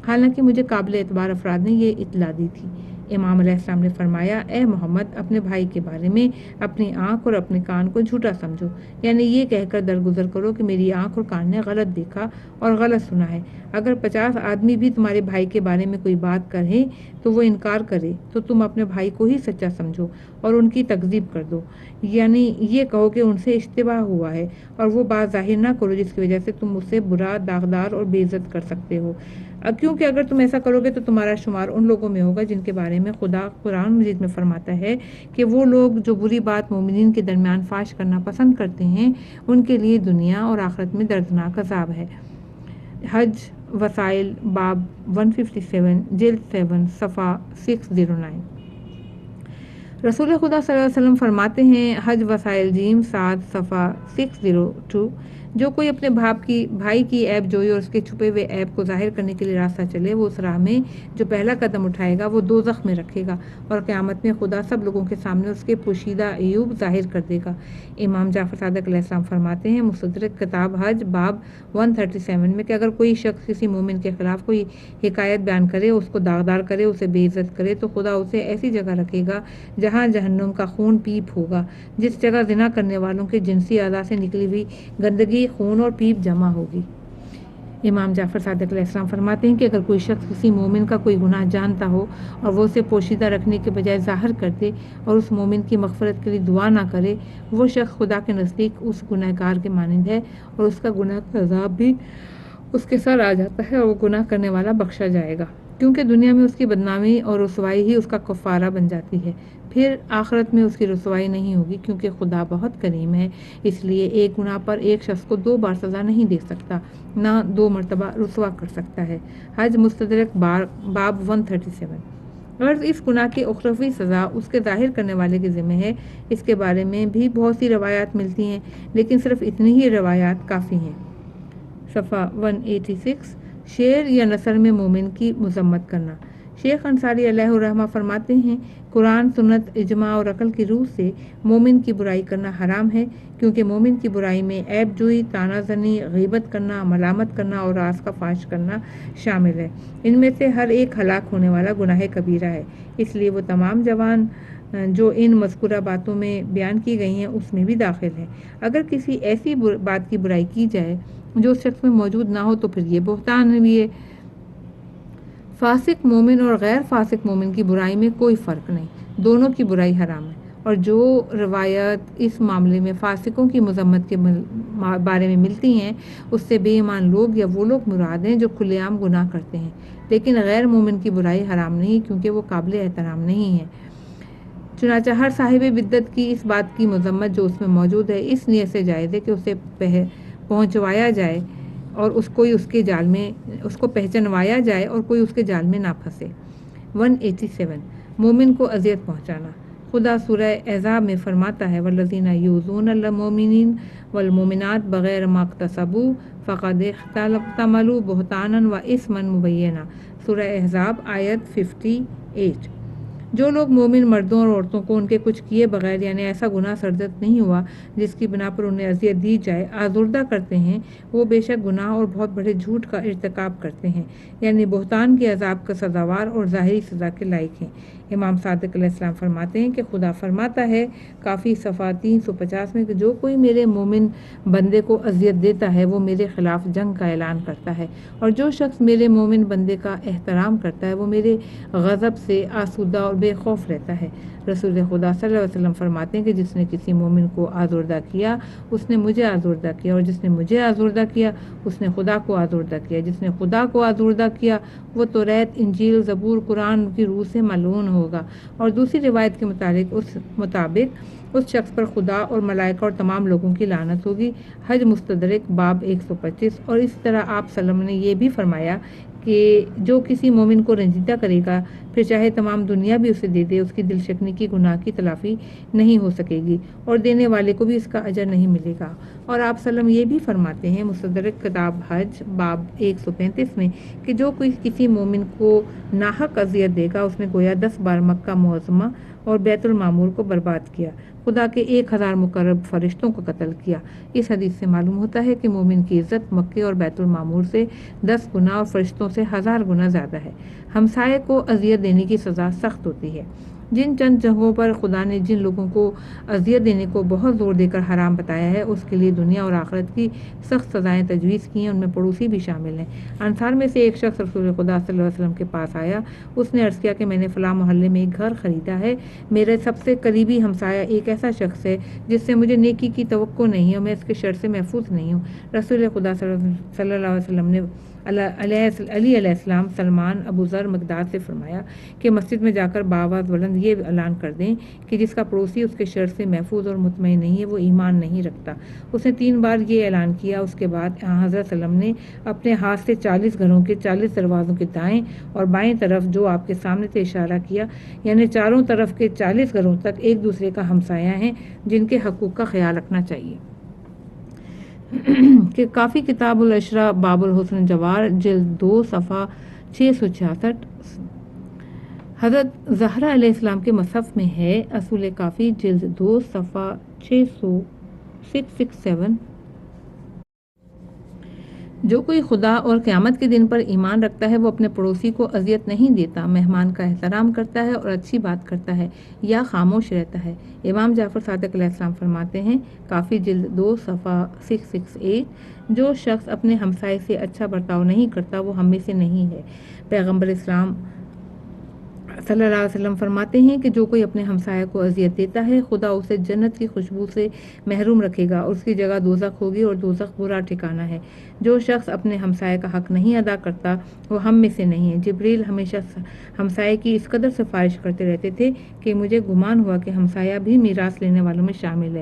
حالانکہ مجھے قابل اعتبار افراد نے یہ اطلاع دی تھی۔ امام علیہ السلام نے فرمایا، اے محمد، اپنے بھائی کے بارے میں اپنی آنکھ اور اپنے کان کو جھوٹا سمجھو، یعنی یہ کہہ کر درگزر کرو کہ میری آنکھ اور کان نے غلط دیکھا اور غلط سنا ہے۔ اگر 50 آدمی بھی تمہارے بھائی کے بارے میں کوئی بات کہیں تو وہ انکار کرے تو تم اپنے بھائی کو ہی سچا سمجھو اور ان کی تکذیب کر دو، یعنی یہ کہو کہ ان سے اشتباہ ہوا ہے، اور وہ بات ظاہر نہ کرو جس کی وجہ سے تم اس سے برا، داغدار اور بے عزت کر سکتے ہو، کیونکہ اگر تم ایسا کرو گے تو تمہارا شمار ان لوگوں میں ہوگا جن کے بارے میں خدا قرآن مجید میں فرماتا ہے کہ وہ لوگ جو بری بات مومنین کے درمیان فاش کرنا پسند کرتے ہیں ان کے لیے دنیا اور آخرت میں دردناک عذاب ہے۔ حج وسائل باب 157 جلد 7 صفحہ 609۔ رسول خدا صلی اللہ علیہ وسلم فرماتے ہیں، حج وسائل جیم 7 صفحہ 602، جو کوئی اپنے بھائی کی عیب جوئی اور اس کے چھپے ہوئے عیب کو ظاہر کرنے کے لیے راستہ چلے، وہ اس راہ میں جو پہلا قدم اٹھائے گا وہ دوزخ میں رکھے گا، اور قیامت میں خدا سب لوگوں کے سامنے اس کے پوشیدہ عیوب ظاہر کر دے گا۔ امام جعفر صادق علیہ السلام فرماتے ہیں، مستدرک کتاب حج باب 137 میں، کہ اگر کوئی شخص کسی مومن کے خلاف کوئی حکایت بیان کرے، اس کو داغدار کرے، اسے بے عزت کرے، تو خدا اسے ایسی جگہ رکھے گا جہاں جہنم کا خون پیپ ہوگا، جس جگہ زنا کرنے والوں کے جنسی اعضاء سے نکلی ہوئی گندگی، خون اور پیپ جمع ہوگی۔ امام جعفر صادق علیہ السلام فرماتے ہیں کہ اگر کوئی شخص کسی مومن کا کوئی گناہ جانتا ہو اور وہ اسے پوشیدہ رکھنے کے بجائے ظاہر کر دے اور اس مومن کی مغفرت کے لیے دعا نہ کرے، وہ شخص خدا کے نزدیک اس گناہ گار کے مانند ہے، اور اس کا گناہ کا عذاب بھی اس کے سر آ جاتا ہے، اور وہ گناہ کرنے والا بخشا جائے گا، کیونکہ دنیا میں اس کی بدنامی اور رسوائی ہی اس کا کفارہ بن جاتی ہے، پھر آخرت میں اس کی رسوائی نہیں ہوگی، کیونکہ خدا بہت کریم ہے، اس لیے ایک گناہ پر ایک شخص کو 2 بار سزا نہیں دے سکتا، نہ 2 مرتبہ رسوا کر سکتا ہے۔ حج مستدرک باب 137۔ غرض اس گناہ کی اخروی سزا اس کے ظاہر کرنے والے کے ذمہ ہے۔ اس کے بارے میں بھی بہت سی روایات ملتی ہیں، لیکن صرف اتنی ہی روایات کافی ہیں۔ صفحہ 186۔ شعر یا نثر میں مومن کی مذمت کرنا۔ شیخ انصاری علیہ الرحمہ فرماتے ہیں، قرآن، سنت، اجماع اور عقل کی روح سے مومن کی برائی کرنا حرام ہے، کیونکہ مومن کی برائی میں عیب جوئی، طعنہ زنی، غیبت کرنا، ملامت کرنا اور راز کا فاش کرنا شامل ہے۔ ان میں سے ہر ایک ہلاک ہونے والا گناہ کبیرہ ہے، اس لیے وہ تمام جوان جو ان مذکورہ باتوں میں بیان کی گئی ہیں اس میں بھی داخل ہے۔ اگر کسی ایسی بات کی برائی کی جائے جو اس شخص میں موجود نہ ہو تو پھر یہ بہتان بھی ہے۔ فاسق مومن اور غیر فاسق مومن کی برائی میں کوئی فرق نہیں، دونوں کی برائی حرام ہے، اور جو روایت اس معاملے میں فاسقوں کی مذمت کے بارے میں ملتی ہیں اس سے بے ایمان لوگ یا وہ لوگ مراد ہیں جو کھلے عام گناہ کرتے ہیں، لیکن غیر مومن کی برائی حرام نہیں، کیونکہ وہ قابل احترام نہیں ہے۔ چنانچہ ہر صاحب بدعت کی اس بات کی مذمت جو اس میں موجود ہے اس نیت سے جائز ہے کہ اسے پہنچوایا جائے اور اس کو پہچنوایا جائے اور کوئی اس کے جال میں نہ پھنسے۔ 187۔ مومن کو اذیت پہنچانا۔ خدا سورہ احزاب میں فرماتا ہے، والذین یؤذون المؤمنین والمؤمنات بغیر ما اکتسبوا فقد احتملوا بہتانا واثما مبینا۔ سورہ احزاب آیت 58۔ جو لوگ مومن مردوں اور عورتوں کو ان کے کچھ کیے بغیر، یعنی ایسا گناہ سرزد نہیں ہوا جس کی بنا پر انہیں اذیت دی جائے، آزردہ کرتے ہیں، وہ بے شک گناہ اور بہت بڑے جھوٹ کا ارتکاب کرتے ہیں، یعنی بہتان کے عذاب کا سزاوار اور ظاہری سزا کے لائق ہیں۔ امام صادق علیہ السلام فرماتے ہیں کہ خدا فرماتا ہے کافی صفحہ 350 میں کہ جو کوئی میرے مومن بندے کو اذیت دیتا ہے وہ میرے خلاف جنگ کا اعلان کرتا ہے، اور جو شخص میرے مومن بندے کا احترام کرتا ہے وہ میرے غضب سے آسودہ اور بے خوف رہتا ہے۔ رسول خدا صلی اللہ علیہ وسلم فرماتے ہیں کہ جس نے کسی مومن کو آزردہ کیا اس نے مجھے آزردہ کیا، اور جس نے مجھے آزردہ کیا اس نے خدا کو آزردہ کیا، جس نے خدا کو آزردہ کیا وہ توریت، انجیل، زبور، قرآن کی روح سے ملعون ہوگا۔ اور دوسری روایت کے مطابق اس شخص پر خدا اور ملائکہ اور تمام لوگوں کی لعنت ہوگی۔ حج مستدرک باب 125۔ اور اس طرح آپ صلی اللہ علیہ وسلم نے یہ بھی فرمایا کہ جو کسی مومن کو رنجیدہ کرے گا پھر چاہے تمام دنیا بھی اسے دے دے، اس کی دل شکنی کی گناہ کی تلافی نہیں ہو سکے گی، اور دینے والے کو بھی اس کا اجر نہیں ملے گا۔ اور آپ وسلم یہ بھی فرماتے ہیں مستدرک کتاب حج باب 135 میں کہ جو کوئی کسی مومن کو ناحق اذیت دے گا اس نے گویا 10 بار مکہ معظمہ اور بیت المعمور کو برباد کیا، خدا کے 1000 مقرب فرشتوں کو قتل کیا۔ اس حدیث سے معلوم ہوتا ہے کہ مومن کی عزت مکے اور بیت المعمور سے 10 گنا اور فرشتوں سے 1000 گنا زیادہ ہے۔ ہمسائے کو اذیت دینے کی سزا سخت ہوتی ہے۔ جن چند جگہوں پر خدا نے جن لوگوں کو اذیت دینے کو بہت زور دے کر حرام بتایا ہے اس کے لیے دنیا اور آخرت کی سخت سزائیں تجویز کی ہیں، ان میں پڑوسی بھی شامل ہیں۔ انصار میں سے ایک شخص رسول خدا صلی اللہ علیہ وسلم کے پاس آیا، اس نے عرض کیا کہ میں نے فلاں محلے میں ایک گھر خریدا ہے، میرے سب سے قریبی ہمسایہ ایک ایسا شخص ہے جس سے مجھے نیکی کی توقع نہیں ہے اور میں اس کے شر سے محفوظ نہیں ہوں۔ رسول خدا صلی اللہ علیہ وسلم نے علی علیہ السلام، سلمان، ابو ذر، مقداد سے فرمایا کہ مسجد میں جا کر بآواز بلند یہ اعلان کر دیں کہ جس کا پڑوسی اس کے شر سے محفوظ اور مطمئن نہیں ہے وہ ایمان نہیں رکھتا۔ اس نے 3 بار یہ اعلان کیا۔ اس کے بعد حضرت صلی اللہ علیہ وسلم نے اپنے ہاتھ سے 40 گھروں کے 40 دروازوں کے دائیں اور بائیں طرف جو آپ کے سامنے سے اشارہ کیا، یعنی چاروں طرف کے 40 گھروں تک ایک دوسرے کا ہمسایہ ہیں جن کے حقوق کا خیال رکھنا چاہیے۔ کہ کافی کتاب العشرہ باب الحسن جوار جلد 2 صفحہ 666 حضرت زہرا علیہ السلام کے مصحف میں ہے، اصول کافی جلد 2 صفحہ 667 جو کوئی خدا اور قیامت کے دن پر ایمان رکھتا ہے وہ اپنے پڑوسی کو اذیت نہیں دیتا، مہمان کا احترام کرتا ہے اور اچھی بات کرتا ہے یا خاموش رہتا ہے۔ امام جعفر صادق علیہ السلام فرماتے ہیں، کافی جلد 2 صفحہ 668 جو شخص اپنے ہمسائے سے اچھا برتاؤ نہیں کرتا وہ ہم میں سے نہیں ہے۔ پیغمبر اسلام صلی اللہ علیہ وسلم فرماتے ہیں کہ جو کوئی اپنے ہمسایہ کو اذیت دیتا ہے خدا اسے جنت کی خوشبو سے محروم رکھے گا اور اس کی جگہ دوزخ ہوگی اور دوزخ برا ٹھکانہ ہے۔ جو شخص اپنے ہمسایہ کا حق نہیں ادا کرتا وہ ہم میں سے نہیں ہے۔ جبریل ہمیشہ ہمسایہ کی اس قدر سفارش کرتے رہتے تھے کہ مجھے گمان ہوا کہ ہمسایہ بھی میراث لینے والوں میں شامل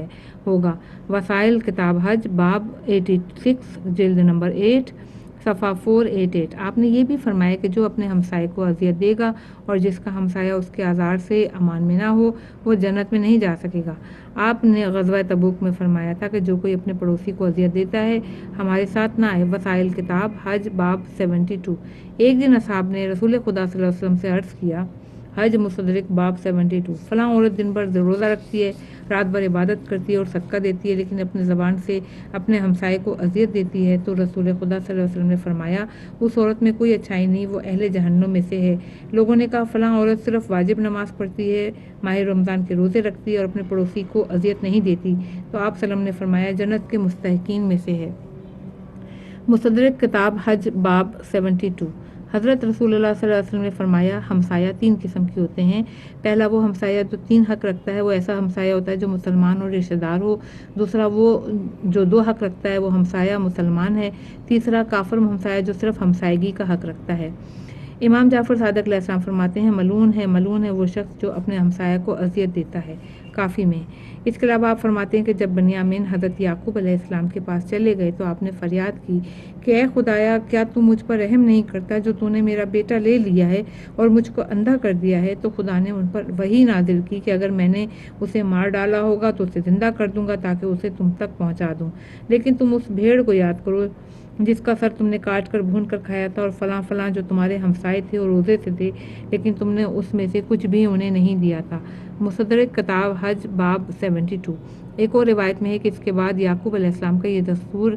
ہوگا۔ وسائل کتاب حج باب 86 جلد نمبر 8 صفحہ 488 آپ نے یہ بھی فرمایا کہ جو اپنے ہمسائے کو اذیت دے گا اور جس کا ہمسایہ اس کے آزار سے امان میں نہ ہو وہ جنت میں نہیں جا سکے گا۔ آپ نے غزوہ تبوک میں فرمایا تھا کہ جو کوئی اپنے پڑوسی کو اذیت دیتا ہے ہمارے ساتھ نہ آئے۔ وسائل کتاب حج باب 72 ایک دن اصحاب نے رسول خدا صلی اللہ علیہ وسلم سے عرض کیا، حج مستدرک باب 72 فلاں عورت دن بھر روزہ رکھتی ہے، رات بھر عبادت کرتی ہے اور صدقہ دیتی ہے لیکن اپنے زبان سے اپنے ہمسائے کو اذیت دیتی ہے، تو رسول خدا صلی اللہ علیہ وسلم نے فرمایا اس عورت میں کوئی اچھائی نہیں، وہ اہل جہنم میں سے ہے۔ لوگوں نے کہا فلاں عورت صرف واجب نماز پڑھتی ہے، ماہ رمضان کے روزے رکھتی ہے اور اپنے پڑوسی کو اذیت نہیں دیتی، تو آپ صلی اللہ علیہ وسلم نے فرمایا جنت کے مستحقین میں سے ہے۔ مستدرک کتاب حج باب 72 حضرت رسول اللہ صلی اللہ علیہ وسلم نے فرمایا ہمسایہ 3 قسم کے ہوتے ہیں۔ پہلا وہ ہمسایہ جو 3 حق رکھتا ہے وہ ایسا ہمسایہ ہوتا ہے جو مسلمان اور رشتہ دار ہو۔ دوسرا وہ جو 2 حق رکھتا ہے وہ ہمسایہ مسلمان ہے۔ تیسرا کافر ہمسایہ جو صرف ہمسایگی کا حق رکھتا ہے۔ امام جعفر صادق علیہ السلام فرماتے ہیں ملعون ہے وہ شخص جو اپنے ہمسایہ کو اذیت دیتا ہے۔ کافی میں اس کے علاوہ آپ فرماتے ہیں کہ جب بنیامین حضرت یعقوب علیہ السلام کے پاس چلے گئے تو آپ نے فریاد کی کہ اے خدایا کیا تو مجھ پر رحم نہیں کرتا جو تو نے میرا بیٹا لے لیا ہے اور مجھ کو اندھا کر دیا ہے، تو خدا نے ان پر وحی نازل کی کہ اگر میں نے اسے مار ڈالا ہوگا تو اسے زندہ کر دوں گا تاکہ اسے تم تک پہنچا دوں، لیکن تم اس بھیڑ کو یاد کرو جس کا سر تم نے کاٹ کر بھون کر کھایا تھا، اور فلاں فلاں جو تمہارے ہمسائے تھے اور روزے سے تھے لیکن تم نے اس میں سے کچھ بھی انہیں نہیں دیا تھا۔ مستدرک کتاب حج باب 72 ایک اور روایت میں ہے کہ اس کے بعد یعقوب علیہ السلام کا یہ دستور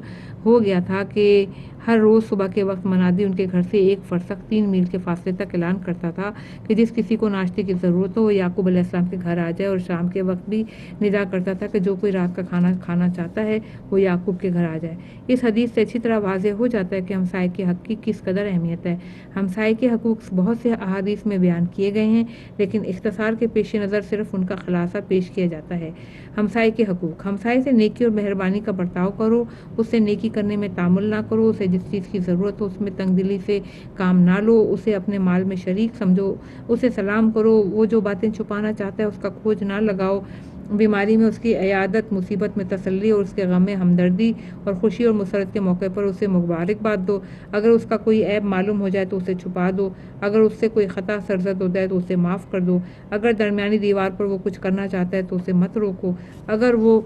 ہو گیا تھا کہ ہر روز صبح کے وقت منادی ان کے گھر سے 1 فرسخ 3 میل کے فاصلے تک اعلان کرتا تھا کہ جس کسی کو ناشتے کی ضرورت ہو وہ یعقوب علیہ السلام کے گھر آ جائے، اور شام کے وقت بھی ندا کرتا تھا کہ جو کوئی رات کا کھانا کھانا چاہتا ہے وہ یعقوب کے گھر آ جائے۔ اس حدیث سے اچھی طرح واضح ہو جاتا ہے کہ ہمسائے کے حق کی کس قدر اہمیت ہے۔ ہمسائے کے حقوق بہت سے احادیث میں بیان کیے گئے ہیں لیکن اختصار کے پیش نظر صرف ان کا خلاصہ پیش کیا جاتا ہے۔ ہمسائے کے حقوق: ہمسائے سے نیکی اور مہربانی کا برتاؤ کرو، اس سے نیکی کرنے میں تعامل نہ کرو، اسے جس چیز کی ضرورت ہو اس میں تنگ دلی سے کام نہ لو، اسے اپنے مال میں شریک سمجھو، اسے سلام کرو، وہ جو باتیں چھپانا چاہتا ہے اس کا کھوج نہ لگاؤ، بیماری میں اس کی عیادت، مصیبت میں تسلی اور اس کے غم میں ہمدردی، اور خوشی اور مسرت کے موقع پر اسے مبارکباد دو، اگر اس کا کوئی عیب معلوم ہو جائے تو اسے چھپا دو، اگر اس سے کوئی خطا سرزد ہو جائے تو اسے معاف کر دو، اگر درمیانی دیوار پر وہ کچھ کرنا چاہتا ہے تو اسے مت روکو، اگر وہ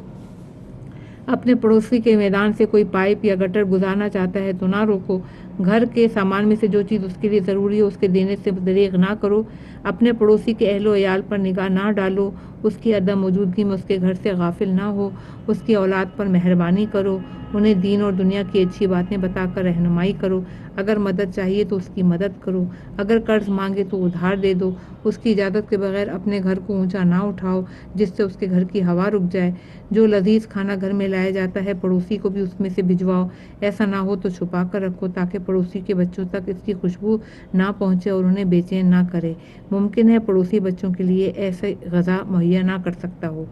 اپنے پڑوسی کے میدان سے کوئی پائپ یا گٹر گزارنا چاہتا ہے تو نہ روکو۔ گھر کے سامان میں سے جو چیز اس کے لیے ضروری ہے اس کے دینے سے دریغ نہ کرو۔ اپنے پڑوسی کے اہل و عیال پر نگاہ نہ ڈالو، اس کی عدم موجودگی میں اس کے گھر سے غافل نہ ہو۔ اس کی اولاد پر مہربانی کرو، انہیں دین اور دنیا کی اچھی باتیں بتا کر رہنمائی کرو۔ اگر مدد چاہیے تو اس کی مدد کرو، اگر قرض مانگے تو ادھار دے دو۔ اس کی اجازت کے بغیر اپنے گھر کو اونچا نہ اٹھاؤ جس سے اس کے گھر کی ہوا رک جائے۔ جو لذیذ کھانا گھر میں لایا جاتا ہے پڑوسی کو بھی اس میں سے بھجواؤ۔ ایسا نہ ہو تو چھپا کر رکھو تاکہ پڑوسی کے بچوں تک اس کی خوشبو نہ پہنچے اور انہیں بے چین نہ کرے۔ ممکن ہے پڑوسی بچوں کے لیے ایسے غذا مہیا نہ کر سکتا ہو۔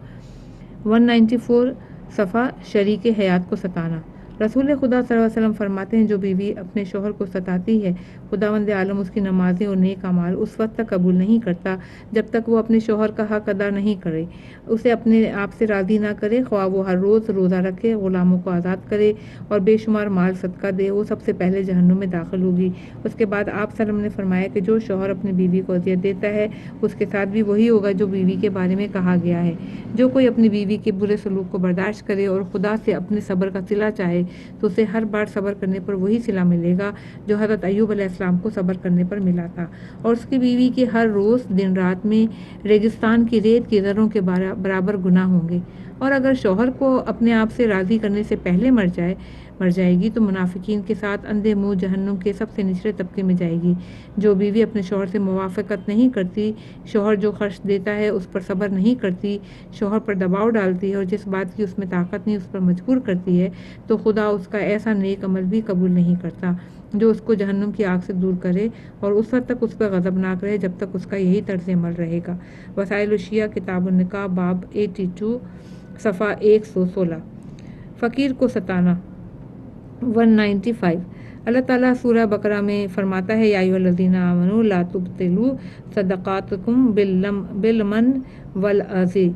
194 صفحہ شریک حیات کو ستانا۔ رسول خدا صلی اللہ علیہ وسلم فرماتے ہیں جو بیوی اپنے شوہر کو ستاتی ہے خداوند عالم اس کی نمازیں اور نیک اعمال اس وقت تک قبول نہیں کرتا جب تک وہ اپنے شوہر کا حق ادا نہیں کرے، اسے اپنے آپ سے راضی نہ کرے، خواہ وہ ہر روز روزہ رکھے، غلاموں کو آزاد کرے اور بے شمار مال صدقہ دے، وہ سب سے پہلے جہنم میں داخل ہوگی۔ اس کے بعد آپ صلی اللہ علیہ وسلم نے فرمایا کہ جو شوہر اپنی بیوی کو اذیت دیتا ہے اس کے ساتھ بھی وہی ہوگا جو بیوی کے بارے میں کہا گیا ہے۔ جو کوئی اپنی بیوی کے برے سلوک کو برداشت کرے اور خدا سے اپنے صبر کا صلہ چاہے تو اسے ہر بار صبر کرنے پر وہی صلہ ملے گا جو حضرت ایوب علیہ السلام کو صبر کرنے پر ملا تھا، اور اس کی بیوی کے ہر روز دن رات میں ریگستان کی ریت کی ذروں کے برابر گناہ ہوں گے۔ اور اگر شوہر کو اپنے آپ سے راضی کرنے سے پہلے مر جائے گی تو منافقین کے ساتھ اندھے منہ جہنم کے سب سے نچلے طبقے میں جائے گی۔ جو بیوی اپنے شوہر سے موافقت نہیں کرتی، شوہر جو خرچ دیتا ہے اس پر صبر نہیں کرتی، شوہر پر دباؤ ڈالتی ہے اور جس بات کی اس میں طاقت نہیں اس پر مجبور کرتی ہے، تو خدا اس کا ایسا نیک عمل بھی قبول نہیں کرتا جو اس کو جہنم کی آگ سے دور کرے اور اس وقت تک اس پر غضبناک رہے جب تک اس کا یہی طرز عمل رہے گا۔ وسائل الشیعہ کتاب النکاح باب 82 صفحہ 116۔ فقیر کو ستانا۔ 195 اللہ تعالیٰ سورہ بقرہ میں فرماتا ہے یا ایھا الذین آمنوا لا تبطلوا صدقاتکم بالمن والعذی۔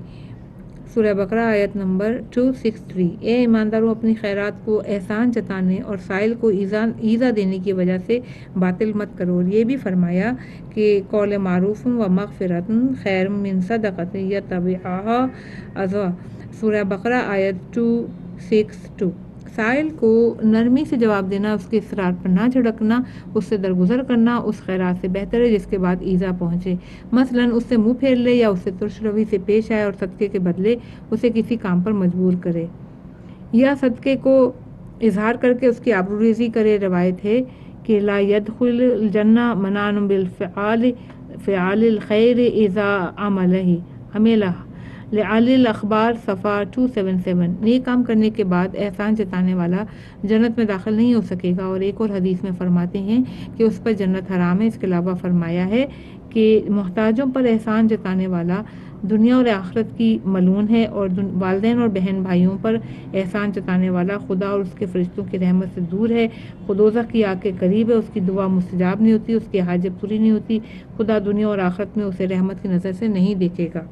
سورہ بقرہ آیت نمبر 263۔ اے ایمانداروں اپنی خیرات کو احسان جتانے اور سائل کو ایذا دینے کی وجہ سے باطل مت کرو، اور یہ بھی فرمایا کہ قول معروف و مغفرۃ خیر من صدقۃ یتبعھا اذی۔ سورہ بقرہ آیت 262۔ سائل کو نرمی سے جواب دینا، اس کے اصرار پر نہ جھڑکنا، اس سے درگزر کرنا اس خیرات سے بہتر ہے جس کے بعد ایذا پہنچے۔ مثلاً اس سے منہ پھیر لے یا اس سے ترش روی سے پیش آئے اور صدقے کے بدلے اسے کسی کام پر مجبور کرے یا صدقے کو اظہار کر کے اس کی آبروریزی کرے۔ روایت ہے کہ لا يدخل الجنہ منان بالفعال الخیر اذا عملہ لعلی الاخبار صفحہ 277۔ نیک کام کرنے کے بعد احسان جتانے والا جنت میں داخل نہیں ہو سکے گا، اور ایک اور حدیث میں فرماتے ہیں کہ اس پر جنت حرام ہے۔ اس کے علاوہ فرمایا ہے کہ محتاجوں پر احسان جتانے والا دنیا اور آخرت کی ملعون ہے، اور والدین اور بہن بھائیوں پر احسان جتانے والا خدا اور اس کے فرشتوں کی رحمت سے دور ہے، دوزخ کی آگ کے قریب ہے، اس کی دعا مستجاب نہیں ہوتی، اس کی حاجت پوری نہیں ہوتی، خدا دنیا اور آخرت میں اسے رحمت کی نظر سے نہیں دیکھے گا۔